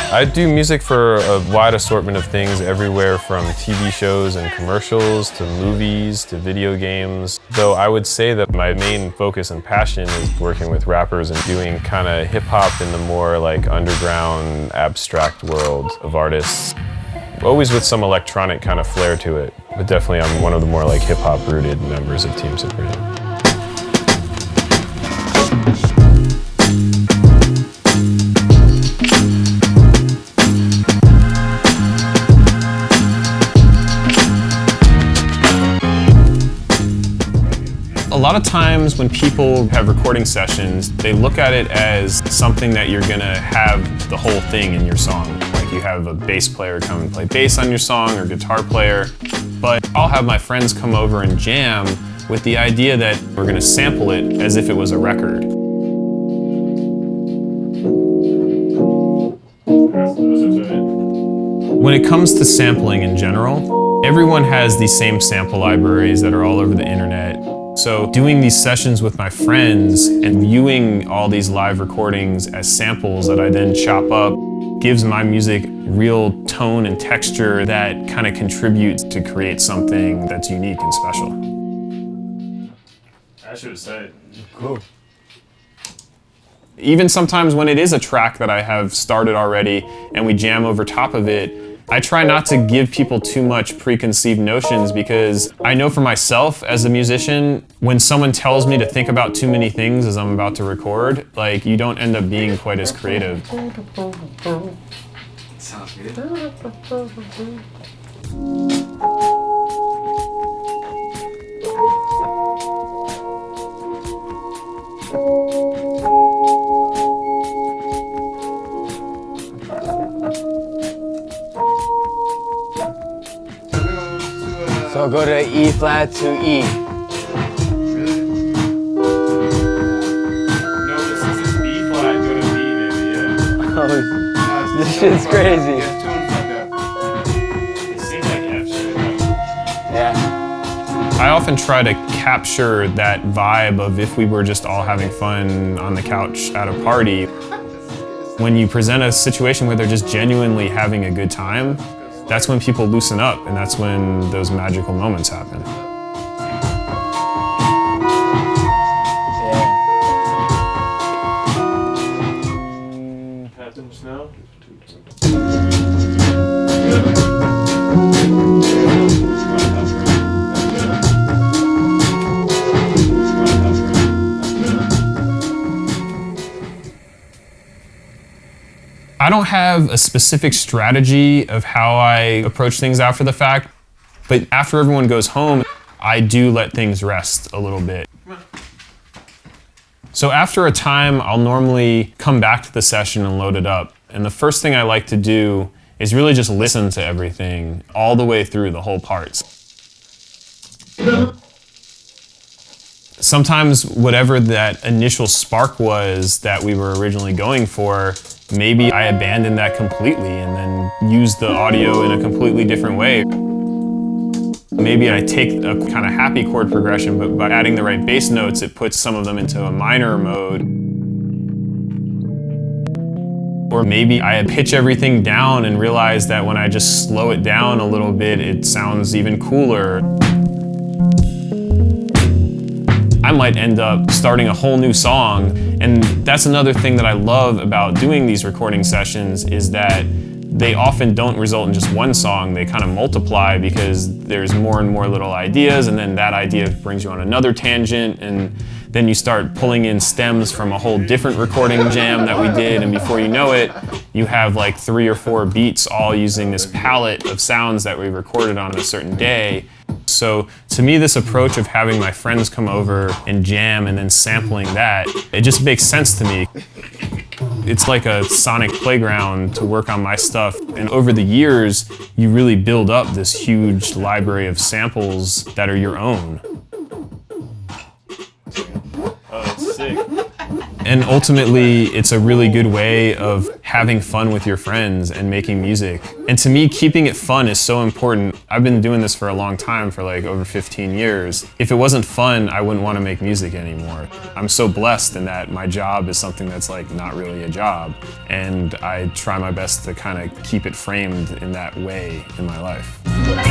I do music for a wide assortment of things, everywhere from TV shows and commercials to movies to video games. Though I would say that my main focus and passion is working with rappers and doing kind of hip-hop in the more like underground, abstract world of artists. Always with some electronic kind of flair to it, but definitely I'm one of the more like hip-hop rooted members of Team Supreme. A lot of times when people have recording sessions, they look at it as something that you're gonna have the whole thing in your song. Like you have a bass player come and play bass on your song or guitar player. But I'll have my friends come over and jam with the idea that we're gonna sample it as if it was a record. When it comes to sampling in general, everyone has these same sample libraries that are all over the internet. So doing these sessions with my friends and viewing all these live recordings as samples that I then chop up gives my music real tone and texture that kind of contributes to create something that's unique and special. I should have said it. Cool. Even sometimes when it is a track that I have started already and we jam over top of it, I try not to give people too much preconceived notions because I know for myself as a musician, when someone tells me to think about too many things as I'm about to record, like you don't end up being quite as creative. Sounds good. So go to E flat to E. Really? No, but since it's B flat, go to B, maybe, yeah. Oh, this shit's crazy. Yeah, tune fucked up. It seems like F shit. Yeah. I often try to capture that vibe of if we were just all having fun on the couch at a party. When you present a situation where they're just genuinely having a good time, that's when people loosen up, and that's when those magical moments happen. Yeah. Captain Snow? I don't have a specific strategy of how I approach things after the fact, but after everyone goes home, I do let things rest a little bit. So after a time, I'll normally come back to the session and load it up. And the first thing I like to do is really just listen to everything all the way through the whole parts. Sometimes whatever that initial spark was that we were originally going for, maybe I abandon that completely and then use the audio in a completely different way. Maybe I take a kind of happy chord progression, but by adding the right bass notes, it puts some of them into a minor mode. Or maybe I pitch everything down and realize that when I just slow it down a little bit, it sounds even cooler. I might end up starting a whole new song, and that's another thing that I love about doing these recording sessions is that they often don't result in just one song, they kind of multiply because there's more and more little ideas, and then that idea brings you on another tangent, and then you start pulling in stems from a whole different recording jam that we did, and before you know it, you have like 3 or 4 beats all using this palette of sounds that we recorded on a certain day. So to me, this approach of having my friends come over and jam and then sampling that, it just makes sense to me. It's like a sonic playground to work on my stuff. And over the years, you really build up this huge library of samples that are your own. Oh, that's sick. And ultimately, it's a really good way of having fun with your friends and making music. And to me, keeping it fun is so important. I've been doing this for a long time, for like over 15 years. If it wasn't fun, I wouldn't want to make music anymore. I'm so blessed in that my job is something that's like not really a job. And I try my best to kind of keep it framed in that way in my life.